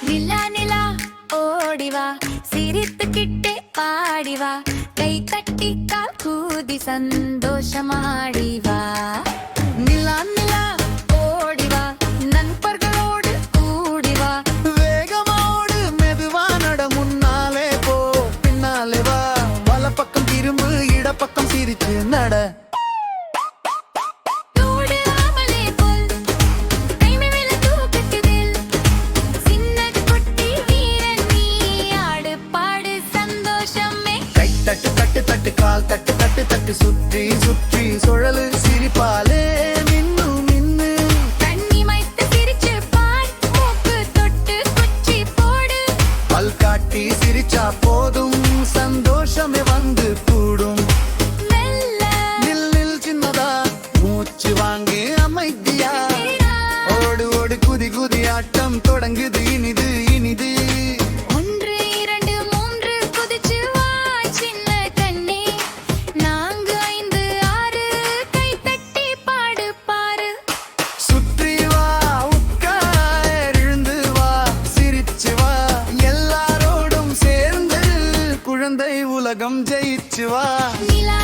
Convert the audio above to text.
நிலா நிலா ஓடிவா சிரித்துக்கிட்டே பாடிவா கை தட்டி கால் கூதி சந்தோஷமாடிவா நிலா நிலா ஓடிவா நண்பர்களோடு கூடிவா வேகமோடு மெதுவா நட முன்னாலே போ பின்னாலே வா வலப்பக்கம் திரும்பு இடப்பக்கம் சிரிச்சு நட தட்டு தட்டு தட்டு கால் தட்டு தட்டு தட்டு சுற்றி சுற்றி சுழலு சிரிப்பாலே மின்னு மின்னு தண்ணி மைத்து சிரிச்சு பார் மூக்கு தொட்டு குச்சி போடு பல் காட்டி சிரிச்சா போதும் சந்தோஷமே வந்து கூடும் மெல்ல நில் நில் சின்னதா மூச்சு வாங்கி அமைதியா ஓடு ஓடு குதி குதி ஆட்டம் தொடங்குது இனிது இனிது நிலா